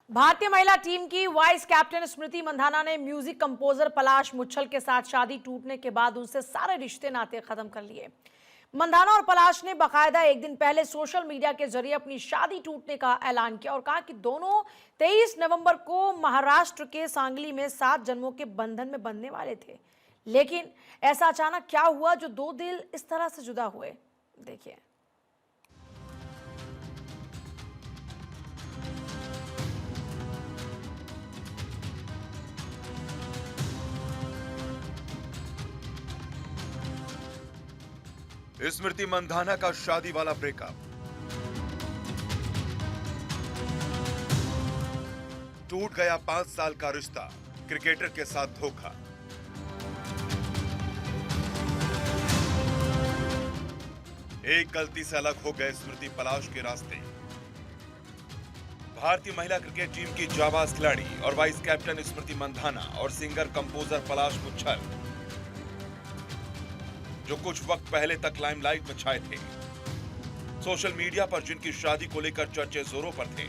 भारतीय महिला टीम की वाइस कैप्टन स्मृति मंधाना ने म्यूजिक कंपोजर पलाश मुच्छल के साथ शादी टूटने के बाद उनसे सारे रिश्ते नाते खत्म कर लिए। मंधाना और पलाश ने बाकायदा एक दिन पहले सोशल मीडिया के जरिए अपनी शादी टूटने का ऐलान किया और कहा कि दोनों 23 नवंबर को महाराष्ट्र के सांगली में 7 जन्मों के बंधन में बंधने वाले थे। लेकिन ऐसा अचानक क्या हुआ जो दो दिल इस तरह से जुदा हुए? देखिए। स्मृति मंधाना का शादी वाला ब्रेकअप, टूट गया 5 साल का रिश्ता, क्रिकेटर के साथ धोखा। एक गलती से अलग हो गए स्मृति पलाश के रास्ते। भारतीय महिला क्रिकेट टीम की जाबाज खिलाड़ी और वाइस कैप्टन स्मृति मंधाना और सिंगर कंपोजर पलाश मुच्छल, जो कुछ वक्त पहले तक लाइमलाइट में छाए थे, सोशल मीडिया पर जिनकी शादी को लेकर चर्चे जोरों पर थे,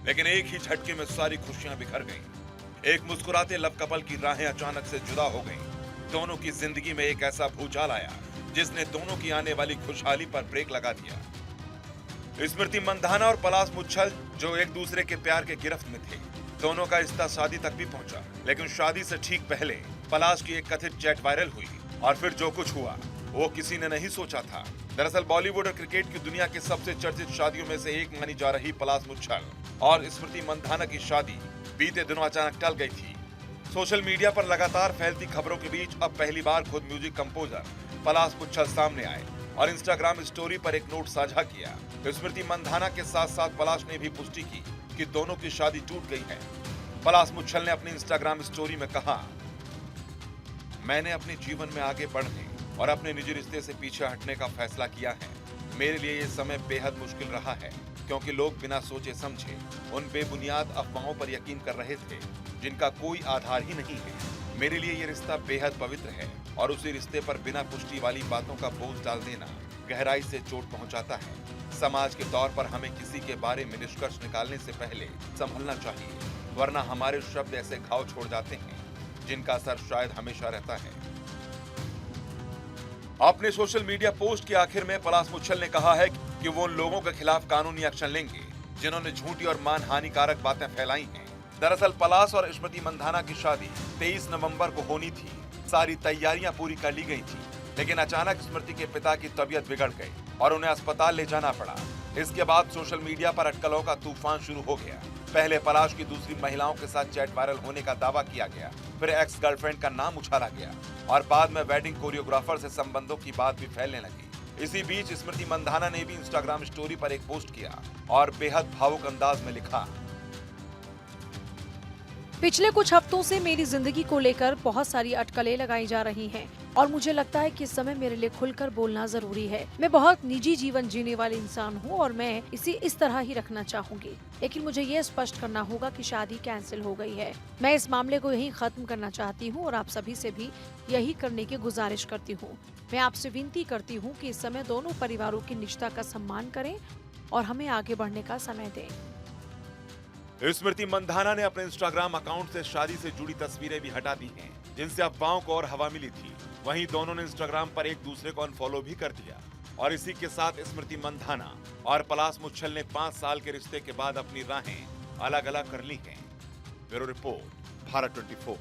लेकिन एक ही झटके में सारी खुशियां बिखर गईं। एक मुस्कुराते लव कपल की राहें अचानक से जुदा हो गईं। दोनों की जिंदगी में एक ऐसा भूचाल आया जिसने दोनों की आने वाली खुशहाली पर ब्रेक लगा दिया। स्मृति मंधाना और पलाश मुच्छल जो एक दूसरे के प्यार के गिरफ्त में थे, दोनों का रिश्ता शादी तक भी पहुंचा। लेकिन शादी से ठीक पहले पलाश की एक कथित चैट वायरल हुई और फिर जो कुछ हुआ वो किसी ने नहीं सोचा था। दरअसल बॉलीवुड और क्रिकेट की दुनिया की सबसे चर्चित शादियों में से एक मानी जा रही पलाश मुच्छल और स्मृति मंधाना की शादी बीते दिनों अचानक टल गई थी। सोशल मीडिया पर लगातार फैलती खबरों के बीच अब पहली बार खुद म्यूजिक कंपोजर पलाश मुच्छल सामने आए और इंस्टाग्राम स्टोरी पर एक नोट साझा किया। स्मृति मंधाना के साथ साथ पलाश ने भी पुष्टि की कि दोनों की शादी टूट गई है। पलाश मुच्छल ने अपनी इंस्टाग्राम स्टोरी में कहा, मैंने अपने जीवन में आगे बढ़ने और अपने निजी रिश्ते से पीछे हटने का फैसला किया है। मेरे लिए ये समय बेहद मुश्किल रहा है क्योंकि लोग बिना सोचे समझे उन बेबुनियाद अफवाहों पर यकीन कर रहे थे जिनका कोई आधार ही नहीं है। मेरे लिए ये रिश्ता बेहद पवित्र है और उसी रिश्ते पर बिना पुष्टि वाली बातों का बोझ डाल देना गहराई से चोट पहुंचाता है। समाज के तौर पर हमें किसी के बारे में निष्कर्ष निकालने से पहले संभलना चाहिए, वरना हमारे शब्द ऐसे घाव छोड़ जाते हैं जिनका असर शायद हमेशा रहता है। अपने सोशल मीडिया पोस्ट के आखिर में पलाश मुच्छल ने कहा है कि वो उन लोगों के खिलाफ कानूनी एक्शन लेंगे जिन्होंने झूठी और मानहानिकारक बातें फैलाई हैं। दरअसल पलाश और स्मृति मंधाना की शादी 23 नवंबर को होनी थी। सारी तैयारियां पूरी कर ली गई थी, लेकिन अचानक स्मृति के पिता की तबीयत बिगड़ गई और उन्हें अस्पताल ले जाना पड़ा। इसके बाद सोशल मीडिया पर अटकलों का तूफान शुरू हो गया। पहले पलाश की दूसरी महिलाओं के साथ चैट वायरल होने का दावा किया गया, फिर एक्स गर्लफ्रेंड का नाम उछाला गया और बाद में वेडिंग कोरियोग्राफर से संबंधों की बात भी फैलने लगी। इसी बीच स्मृति मंधाना ने भी इंस्टाग्राम स्टोरी पर एक पोस्ट किया और बेहद भावुक अंदाज में लिखा, पिछले कुछ हफ्तों से मेरी जिंदगी को लेकर बहुत सारी अटकलें लगाई जा रही हैं और मुझे लगता है कि इस समय मेरे लिए खुलकर बोलना जरूरी है। मैं बहुत निजी जीवन जीने वाली इंसान हूँ और मैं इसे इस तरह ही रखना चाहूंगी, लेकिन मुझे ये स्पष्ट करना होगा कि शादी कैंसिल हो गई है। मैं इस मामले को यहीं खत्म करना चाहती हूँ और आप सभी से भी यही करने की गुजारिश करती हूँ। मैं आपसे विनती करती हूँ कि इस समय दोनों परिवारों की निष्ठा का सम्मान करें और हमें आगे बढ़ने का समय दें। स्मृति मंधाना ने अपने इंस्टाग्राम अकाउंट से शादी से जुड़ी तस्वीरें भी हटा दी हैं, जिनसे अफवाहों को और हवा मिली थी। वहीं दोनों ने इंस्टाग्राम पर एक दूसरे को अनफॉलो भी कर दिया और इसी के साथ स्मृति मंधाना और पलाश मुच्छल ने 5 साल के रिश्ते के बाद अपनी राहें अलग अलग कर ली हैं। Bureau report, Bharat 24।